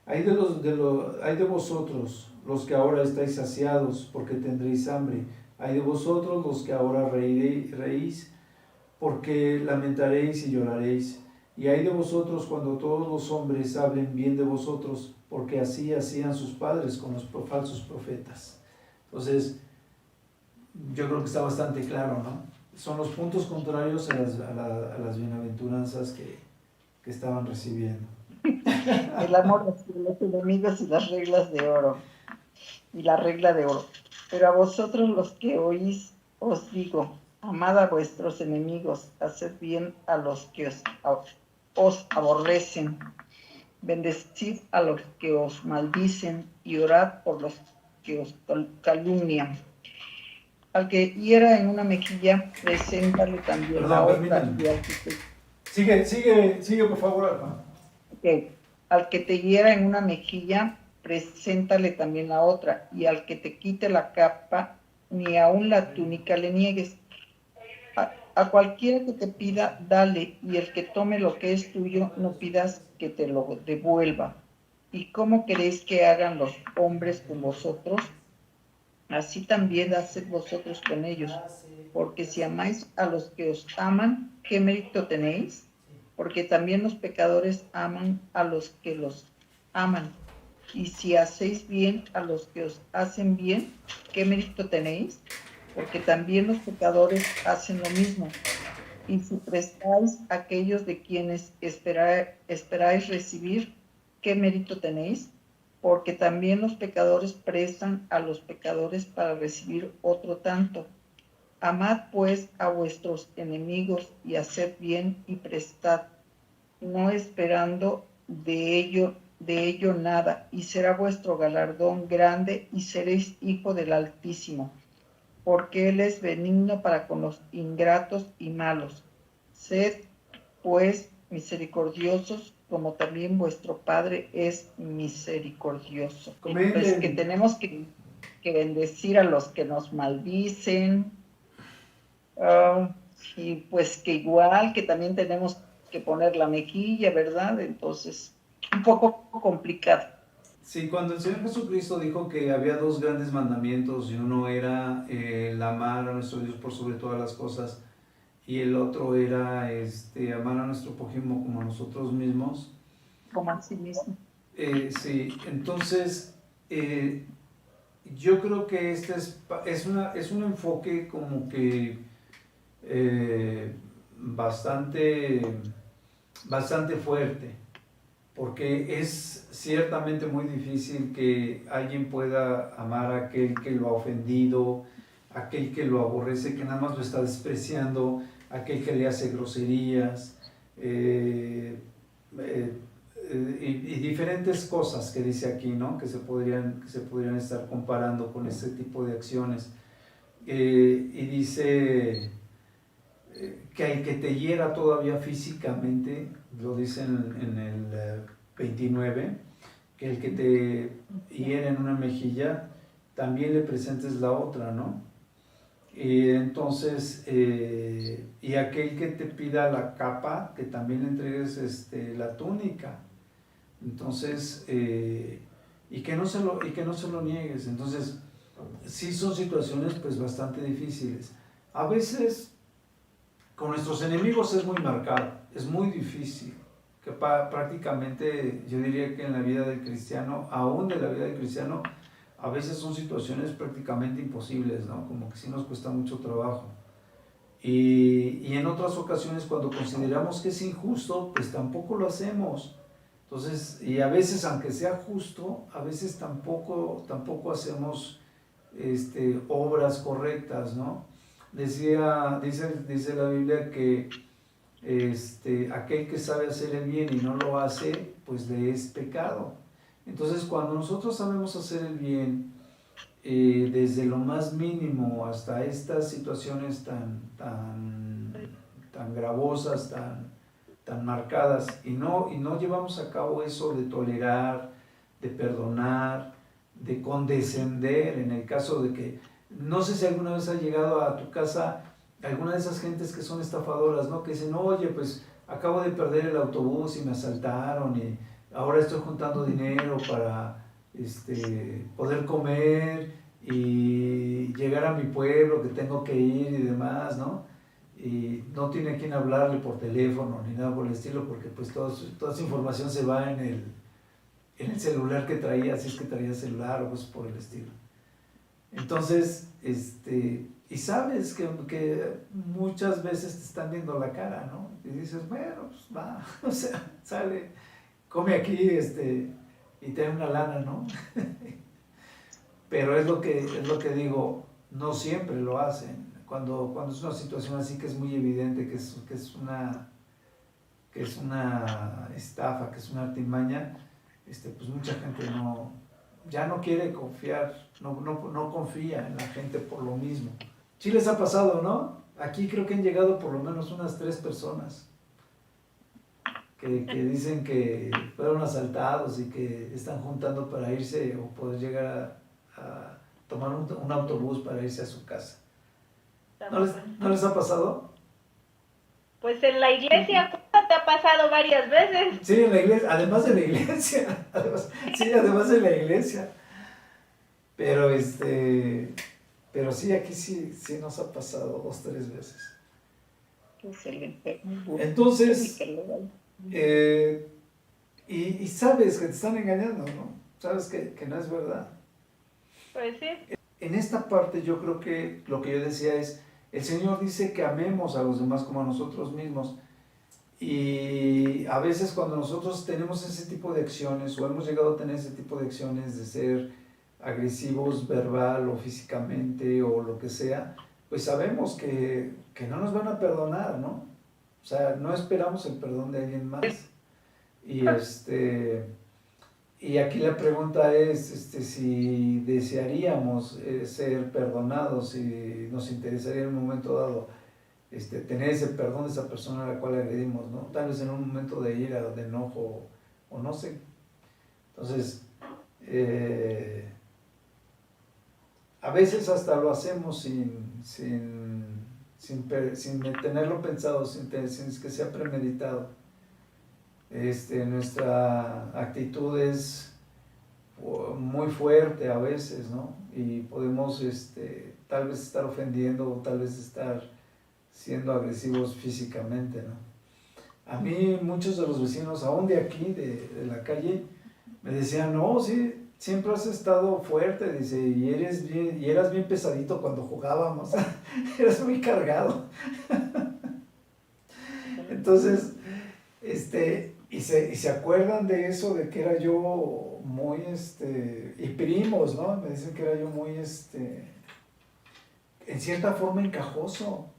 B: Hay de vosotros los que ahora estáis saciados, porque tendréis hambre. Hay de vosotros los que ahora reís, porque lamentaréis y lloraréis. Y hay de vosotros cuando todos los hombres hablen bien de vosotros, porque así hacían sus padres con los falsos profetas. Entonces, yo creo que está bastante claro, ¿no? Son los puntos contrarios a las bienaventuranzas que estaban recibiendo.
A: El amor hacia los enemigos y las reglas de oro. Y la regla de oro. Pero a vosotros los que oís, os digo, amad a vuestros enemigos, haced bien a los que os aborrecen, bendecid a los que os maldicen y orad por los que os calumnian. Al que hiera en una mejilla, preséntale también la otra.
B: Sigue por favor, Alfa.
A: Okay. Al que te hiera en una mejilla, preséntale también la otra, y al que te quite la capa, ni aun la túnica le niegues. A cualquiera que te pida, dale, y el que tome lo que es tuyo, no pidas que te lo devuelva. ¿Y cómo queréis que hagan los hombres con vosotros? Así también haced vosotros con ellos, porque si amáis a los que os aman, ¿qué mérito tenéis? Porque también los pecadores aman a los que los aman. Y si hacéis bien a los que os hacen bien, ¿qué mérito tenéis? Porque también los pecadores hacen lo mismo. Y si prestáis a aquellos de quienes esperáis recibir, ¿qué mérito tenéis? Porque también los pecadores prestan a los pecadores para recibir otro tanto. Amad pues a vuestros enemigos y haced bien y prestad, no esperando de ello nada, y será vuestro galardón grande y seréis hijo del Altísimo, porque Él es benigno para con los ingratos y malos. Sed pues misericordiosos, como también vuestro Padre es misericordioso. Pues que
B: Comenten.
A: tenemos que bendecir a los que nos maldicen, y pues que igual que también tenemos que poner la mejilla, ¿verdad? Entonces, un poco complicado.
B: Sí, cuando el Señor Jesucristo dijo que había dos grandes mandamientos y uno era el amar a nuestro Dios por sobre todas las cosas y el otro era amar a nuestro prójimo como a nosotros mismos.
A: Como a sí mismo.
B: Sí, entonces yo creo que este es un enfoque como que bastante fuerte, porque es ciertamente muy difícil que alguien pueda amar a aquel que lo ha ofendido, aquel que lo aborrece, que nada más lo está despreciando, aquel que le hace groserías, y diferentes cosas que dice aquí, ¿no? Que se podrían estar comparando con este tipo de acciones. Y dice que el que te hiera todavía físicamente, lo dice en el 29, que el que te hiera en una mejilla, también le presentes la otra, ¿no? Y entonces, y aquel que te pida la capa, que también le entregues la túnica. Entonces, y que no se lo niegues. Entonces, sí son situaciones pues bastante difíciles. A veces con nuestros enemigos es muy marcado, es muy difícil, que prácticamente yo diría que en la vida del cristiano, aún de la vida del cristiano, a veces son situaciones prácticamente imposibles, ¿no? Como que sí nos cuesta mucho trabajo. Y en otras ocasiones cuando consideramos que es injusto, pues tampoco lo hacemos. Entonces, y a veces aunque sea justo, a veces tampoco hacemos obras correctas, ¿no? Dice la Biblia que aquel que sabe hacer el bien y no lo hace, pues le es pecado. Entonces, cuando nosotros sabemos hacer el bien, desde lo más mínimo hasta estas situaciones tan gravosas, tan marcadas, y no llevamos a cabo eso de tolerar, de perdonar, de condescender, en el caso de que, no sé si alguna vez ha llegado a tu casa alguna de esas gentes que son estafadoras, ¿no? Que dicen, oye, pues acabo de perder el autobús y me asaltaron y ahora estoy juntando dinero para poder comer y llegar a mi pueblo que tengo que ir y demás, ¿no? Y no tiene a quién hablarle por teléfono ni nada por el estilo, porque pues toda esa información se va en el celular que traía, si es que traía celular o cosas por el estilo. Entonces, y sabes que muchas veces te están viendo la cara, ¿no? Y dices, bueno, pues va, o sea, sale, come aquí, y te da una lana, ¿no? Pero es lo que digo, no siempre lo hacen. Cuando es una situación así que es muy evidente que es una estafa, que es una artimaña, pues mucha gente ya no quiere confiar, no confía en la gente por lo mismo. Sí les ha pasado, ¿no? Aquí creo que han llegado por lo menos unas 3 personas que dicen que fueron asaltados y que están juntando para irse o poder llegar a tomar un autobús para irse a su casa. ¿No les ha pasado?
C: Pues en la iglesia, ¿cuánto te ha pasado varias veces?
B: Sí, en la iglesia, además de la iglesia, además de la iglesia. Pero pero sí, aquí sí nos ha pasado 2 o 3 veces. Entonces, y sabes que te están engañando, ¿no? Sabes que no es verdad.
C: Pues sí.
B: En esta parte yo creo que lo que yo decía es El Señor dice que amemos a los demás como a nosotros mismos. Y a veces cuando nosotros tenemos ese tipo de acciones, o hemos llegado a tener ese tipo de acciones de ser agresivos verbal o físicamente o lo que sea, pues sabemos que no nos van a perdonar, ¿no? O sea, no esperamos el perdón de alguien más. Y aquí la pregunta es si desearíamos ser perdonados, si nos interesaría en un momento dado tener ese perdón de esa persona a la cual agredimos, ¿no? Tal vez en un momento de ira, de enojo, o no sé. Entonces, a veces hasta lo hacemos sin tenerlo pensado, sin que sea premeditado. Nuestra actitud es muy fuerte a veces, ¿no? Y podemos tal vez estar ofendiendo o tal vez estar siendo agresivos físicamente, ¿no? A mí muchos de los vecinos, aún de aquí, de la calle, me decían, no, sí, siempre has estado fuerte, dice, y eras bien pesadito cuando jugábamos, eras muy cargado. Entonces, y se acuerdan de eso, de que era yo muy, y primos, ¿no? Me dicen que era yo muy, en cierta forma encajoso.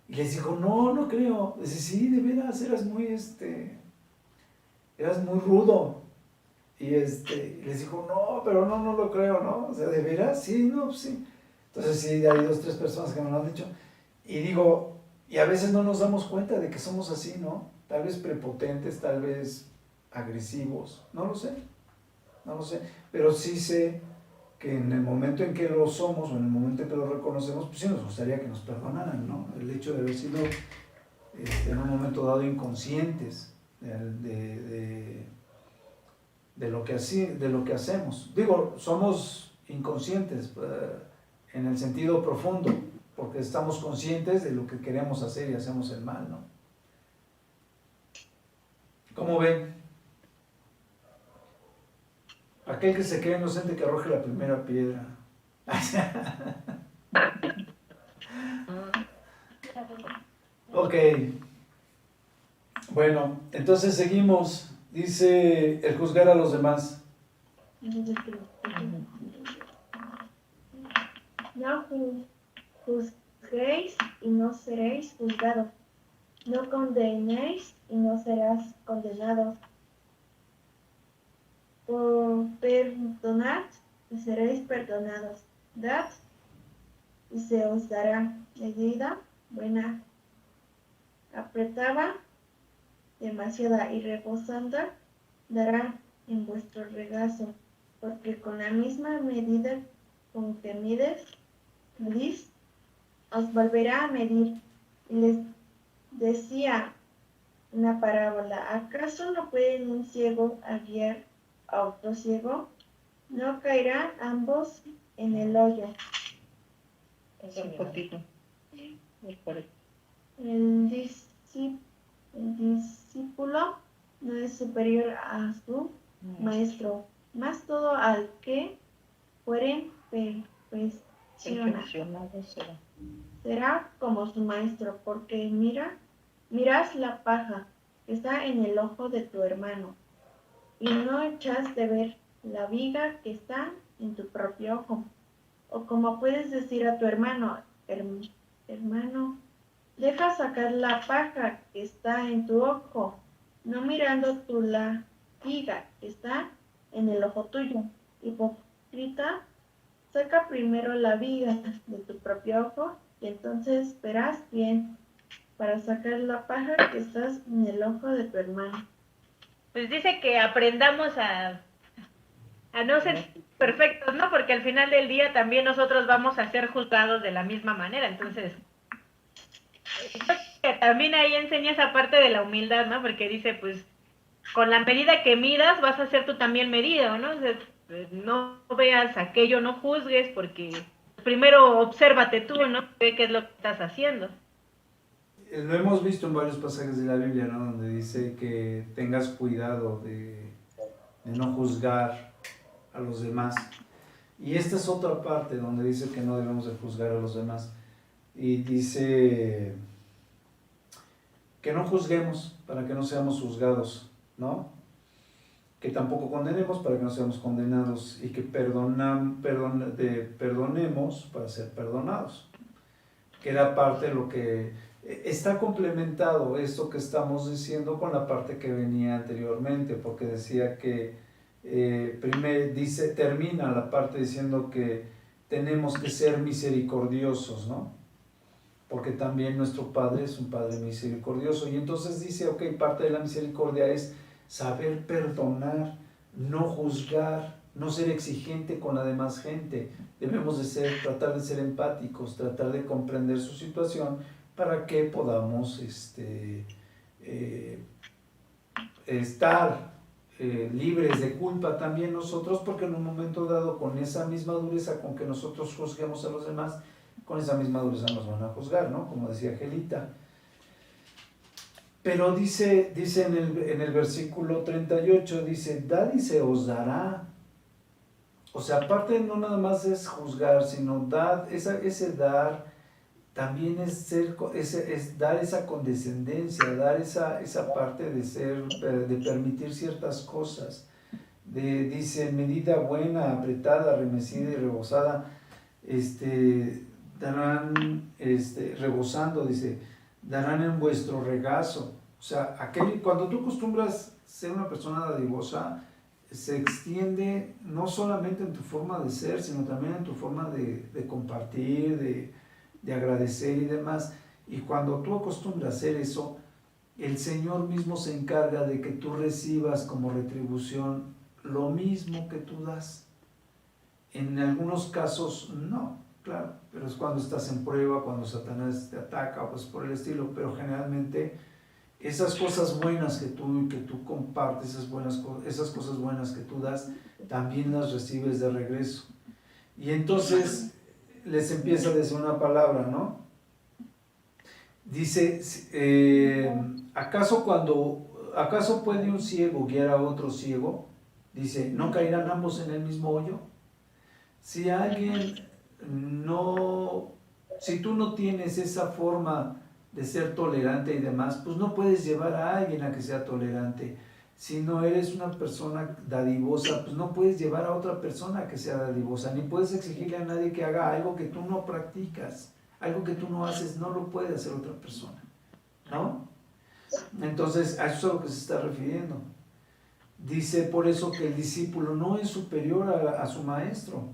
B: Y les digo, no creo. Dice, sí, de veras, eras muy rudo. Y les digo, no, pero no lo creo, ¿no? O sea, ¿de veras? Sí, no, pues sí. Entonces sí, hay 2, 3 personas que me lo han dicho. Y digo, y a veces no nos damos cuenta de que somos así, ¿no? Tal vez prepotentes, tal vez agresivos, no lo sé. Pero sí sé que en el momento en que lo somos o en el momento en que lo reconocemos, pues sí nos gustaría que nos perdonaran, ¿no? El hecho de haber sido en un momento dado inconscientes de lo que hacemos. Digo, somos inconscientes en el sentido profundo, porque estamos conscientes de lo que queremos hacer y hacemos el mal, ¿no? ¿Cómo ven? Aquel que se cree inocente que arroje la primera piedra. Ok. Bueno, entonces seguimos. Dice el juzgar a los demás.
G: No juzguéis y no seréis juzgados. No condenéis y no serás condenados. Perdonad y seréis perdonados. Dad y se os dará. Medida buena, apretada, demasiada y rebosando, dará en vuestro regazo, porque con la misma medida con que medís, os volverá a medir. Y les decía una parábola, ¿acaso no pueden un ciego guiar a otro ciego? ¿No caerán ambos en el hoyo?
A: Es un poquito.
G: El discípulo no es superior a su maestro, más todo al que fueren perfeccionado será como su maestro, porque miras la paja que está en el ojo de tu hermano, y no echas de ver la viga que está en tu propio ojo. O como puedes decir a tu hermano, hermano, deja sacar la paja que está en tu ojo, no mirando tú la viga que está en el ojo tuyo. Hipócrita, saca primero la viga de tu propio ojo y entonces verás bien para sacar la paja que estás en el ojo de tu hermano.
C: Pues dice que aprendamos a no ser perfectos, ¿no? Porque al final del día también nosotros vamos a ser juzgados de la misma manera. Entonces, creo que también ahí enseña esa parte de la humildad, ¿no? Porque dice, pues, con la medida que midas vas a ser tú también medido, ¿no? O sea, no veas aquello, no juzgues, porque primero obsérvate tú, ¿no? Ve qué es lo que estás haciendo.
B: Lo hemos visto en varios pasajes de la Biblia, ¿no? Donde dice que tengas cuidado de no juzgar a los demás. Y esta es otra parte donde dice que no debemos de juzgar a los demás. y dice que no juzguemos para que no seamos juzgados, ¿no? Que tampoco condenemos para que no seamos condenados y que perdonemos para ser perdonados, que era parte de lo que está complementado esto que estamos diciendo con la parte que venía anteriormente, porque decía que termina la parte diciendo que tenemos que ser misericordiosos, ¿no? Porque también nuestro Padre es un Padre misericordioso. Y entonces dice, ok, parte de la misericordia es saber perdonar, no juzgar, no ser exigente con la demás gente. Debemos tratar de ser empáticos, tratar de comprender su situación para que podamos estar libres de culpa también nosotros, porque en un momento dado, con esa misma dureza con que nosotros juzguemos a los demás, con esa misma dureza nos van a juzgar, ¿no? Como decía Angelita. Pero dice en el versículo 38, dice, dad y se os dará. O sea, aparte no nada más es juzgar, sino dar, ese dar también es dar esa condescendencia, dar esa parte de permitir ciertas cosas. Dice, medida buena, apretada, remecida y rebosada, darán, rebosando, dice, darán en vuestro regazo. O sea, cuando tú acostumbras ser una persona dadivosa, se extiende no solamente en tu forma de ser, sino también en tu forma de compartir, de agradecer y demás. Y cuando tú acostumbras a hacer eso, el Señor mismo se encarga de que tú recibas como retribución lo mismo que tú das. En algunos casos no, claro, pero es cuando estás en prueba, cuando Satanás te ataca, pues por el estilo, pero generalmente esas cosas buenas que tú compartes, esas cosas buenas que tú das, también las recibes de regreso. Y entonces les empieza a decir una palabra, ¿no? Dice, ¿acaso puede un ciego guiar a otro ciego? Dice, ¿no caerán ambos en el mismo hoyo? Si tú no tienes esa forma de ser tolerante y demás, pues no puedes llevar a alguien a que sea tolerante. Si no eres una persona dadivosa, pues no puedes llevar a otra persona a que sea dadivosa, ni puedes exigirle a nadie que haga algo que tú no practicas, algo que tú no haces, no lo puede hacer otra persona, ¿no? Entonces, a eso es a lo que se está refiriendo. Dice por eso que el discípulo no es superior a su maestro,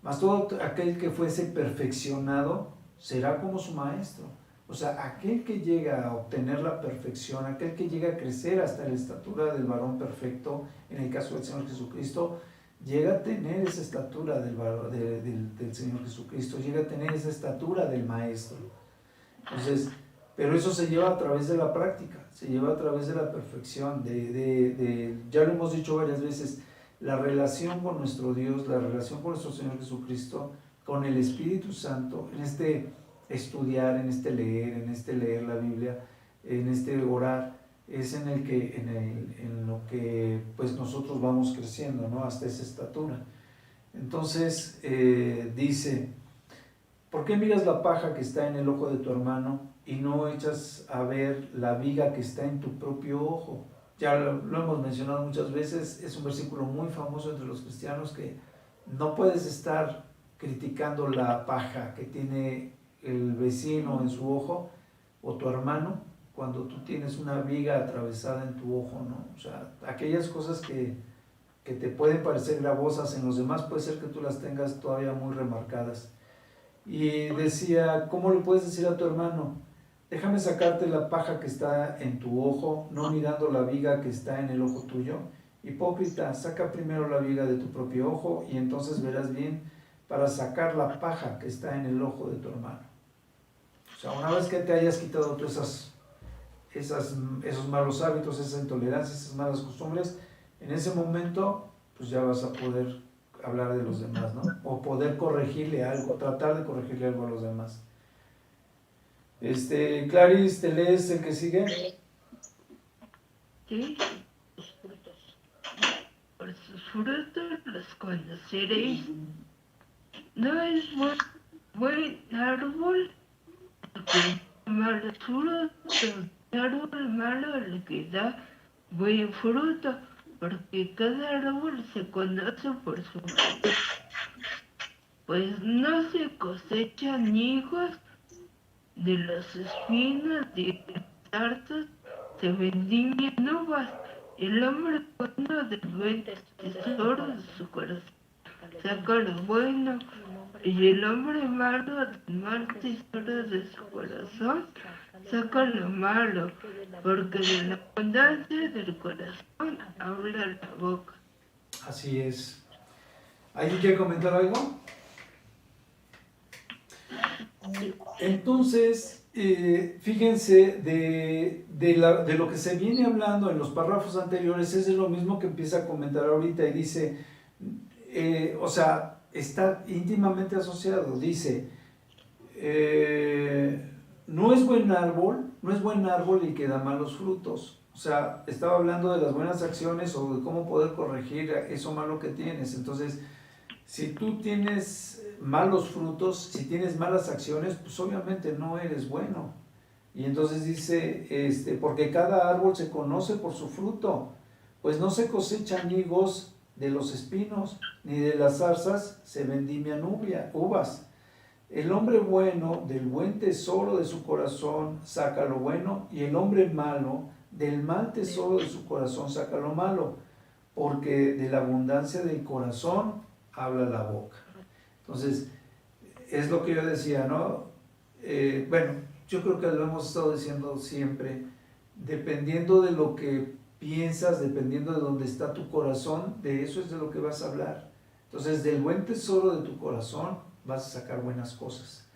B: mas todo aquel que fuese perfeccionado será como su maestro. O sea, aquel que llega a obtener la perfección, aquel que llega a crecer hasta la estatura del varón perfecto, en el caso del Señor Jesucristo, llega a tener esa estatura del Señor Jesucristo, llega a tener esa estatura del Maestro. Entonces, pero eso se lleva a través de la práctica, se lleva a través de la perfección, ya lo hemos dicho varias veces, la relación con nuestro Dios, la relación con nuestro Señor Jesucristo, con el Espíritu Santo, en este estudiar, en este leer la Biblia, en este orar, es en lo que pues nosotros vamos creciendo, ¿no? Hasta esa estatura. Entonces dice, ¿por qué miras la paja que está en el ojo de tu hermano y no echas a ver la viga que está en tu propio ojo? Ya lo hemos mencionado muchas veces, es un versículo muy famoso entre los cristianos, que no puedes estar criticando la paja que tiene el vecino en su ojo o tu hermano cuando tú tienes una viga atravesada en tu ojo, ¿no? O sea, aquellas cosas que te pueden parecer gravosas en los demás, puede ser que tú las tengas todavía muy remarcadas. Y decía, ¿cómo le puedes decir a tu hermano? Déjame sacarte la paja que está en tu ojo, no mirando la viga que está en el ojo tuyo. Hipócrita, saca primero la viga de tu propio ojo y entonces verás bien para sacar la paja que está en el ojo de tu hermano. O sea, una vez que te hayas quitado tú esos malos hábitos, esas intolerancias, esas malas costumbres, en ese momento pues ya vas a poder hablar de los demás, ¿no? O poder corregirle algo, tratar de corregirle algo a los demás. Clarice, ¿te lees el que sigue?
F: Sí, los frutos. Por sus frutos los conoceréis. No es buen árbol porque malos frutos, el árbol malo el que da buen fruto, porque cada árbol se conoce por su fruto. Pues no se cosechan higos de los espinos, de los zarzos se vendimian uvas. El hombre bueno del buen tesoro de su corazón saca lo bueno, y el hombre malo del mal tesoro de su corazón saca lo malo, porque de la abundancia del corazón habla la boca.
B: Así es. ¿Alguien quiere comentar algo? Entonces, fíjense, de lo que se viene hablando en los párrafos anteriores, es de lo mismo que empieza a comentar ahorita y dice, o sea, está íntimamente asociado. Dice, no es buen árbol el que da malos frutos. O sea, estaba hablando de las buenas acciones o de cómo poder corregir eso malo que tienes. Entonces, si tú tienes malos frutos, si tienes malas acciones, pues obviamente no eres bueno. Y entonces dice, porque cada árbol se conoce por su fruto, pues no se cosechan higos de los espinos, ni de las zarzas se vendimian uvas. El hombre bueno del buen tesoro de su corazón saca lo bueno, y el hombre malo del mal tesoro de su corazón saca lo malo, porque de la abundancia del corazón habla la boca. Entonces, es lo que yo decía, ¿no? Bueno, yo creo que lo hemos estado diciendo siempre, dependiendo de lo que piensas, dependiendo de dónde está tu corazón, de eso es de lo que vas a hablar. Entonces, del buen tesoro de tu corazón vas a sacar buenas cosas.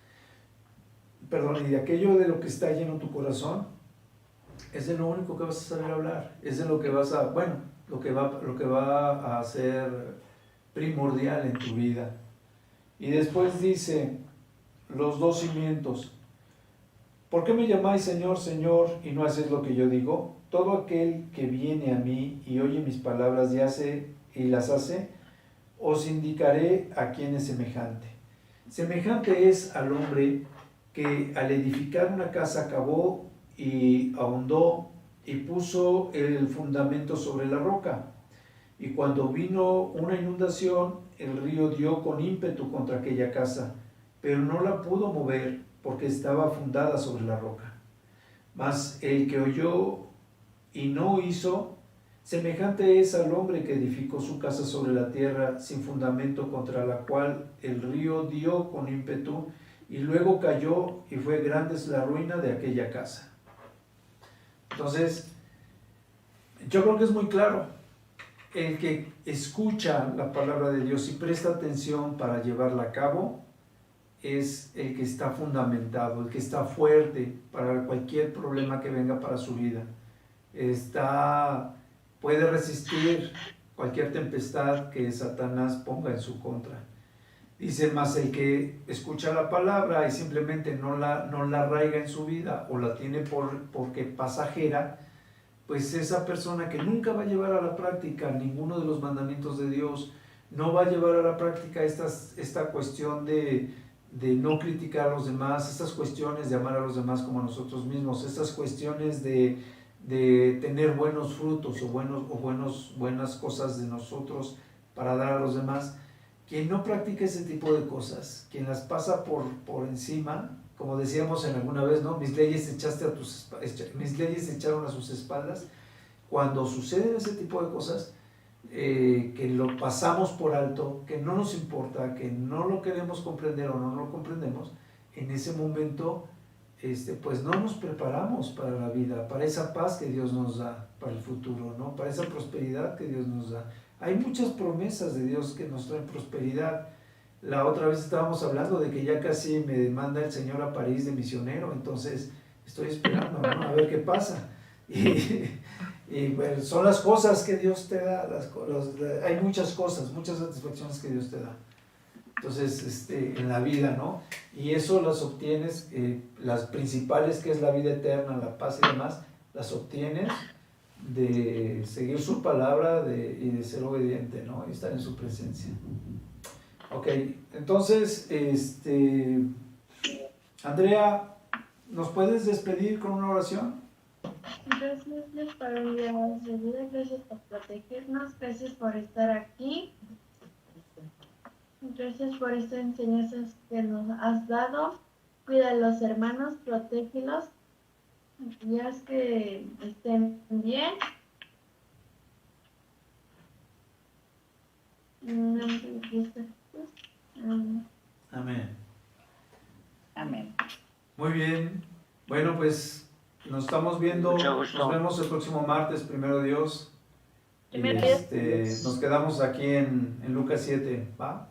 B: Perdón, y de aquello de lo que está lleno tu corazón, es de lo único que vas a saber hablar, es de lo que vas a, bueno, lo que va a ser primordial en tu vida. Y después dice, los dos cimientos. ¿Por qué me llamáis Señor, Señor, y no hacéis lo que yo digo? Todo aquel que viene a mí y oye mis palabras y las hace, os indicaré a quién es semejante. Semejante es al hombre que al edificar una casa cavó y ahondó y puso el fundamento sobre la roca. Y cuando vino una inundación, el río dio con ímpetu contra aquella casa, pero no la pudo mover porque estaba fundada sobre la roca. Mas el que oyó y no hizo, semejante es al hombre que edificó su casa sobre la tierra sin fundamento, contra la cual el río dio con ímpetu y luego cayó, y fue grande la ruina de aquella casa. Entonces, yo creo que es muy claro. El que escucha la palabra de Dios y presta atención para llevarla a cabo es el que está fundamentado, el que está fuerte para cualquier problema que venga para su vida. Puede resistir cualquier tempestad que Satanás ponga en su contra. Dice, más el que escucha la palabra y simplemente no la arraiga en su vida o la tiene porque pasajera, pues esa persona que nunca va a llevar a la práctica ninguno de los mandamientos de Dios, no va a llevar a la práctica esta cuestión de no criticar a los demás, estas cuestiones de amar a los demás como a nosotros mismos, estas cuestiones de tener buenos frutos o buenas cosas de nosotros para dar a los demás. Quien no practica ese tipo de cosas, quien las pasa por encima, como decíamos en alguna vez, ¿no? Mis leyes echaron a sus espaldas. Cuando suceden ese tipo de cosas, que lo pasamos por alto, que no nos importa, que no lo queremos comprender o no lo comprendemos, en ese momento, pues no nos preparamos para la vida, para esa paz que Dios nos da para el futuro, ¿no? Para esa prosperidad que Dios nos da. Hay muchas promesas de Dios que nos traen prosperidad. La otra vez estábamos hablando de que ya casi me manda el Señor a París de misionero, entonces estoy esperando, ¿no? A ver qué pasa. Y bueno, son las cosas que Dios te da, hay muchas cosas, muchas satisfacciones que Dios te da. Entonces, en la vida, ¿no? Y eso las obtienes, las principales, que es la vida eterna, la paz y demás, las obtienes de seguir su palabra y de ser obediente, ¿no? Y estar en su presencia. Ok, entonces, Andrea, ¿nos puedes despedir con una oración?
G: Gracias Dios por un día más de vida, gracias por protegernos, gracias por estar aquí, gracias por estas enseñanzas que nos has dado. Cuida a los hermanos, protégelos, y haz que estén bien. En nombre de Cristo Jesús. Amén.
B: Amén.
A: Amén.
B: Muy bien. Bueno, pues nos estamos viendo.
E: Mucho gusto.
B: Nos vemos el próximo martes, primero Dios. Y
C: Primero Dios.
B: nos quedamos aquí en Lucas 7. ¿Va?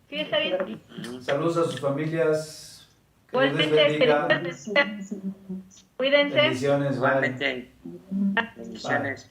C: Sí, está bien.
B: Saludos a sus familias. Que Dios les
C: Igualmente,
B: bendiga.
C: cuídense.
B: Bendiciones. Bye.
E: Igualmente, bendiciones.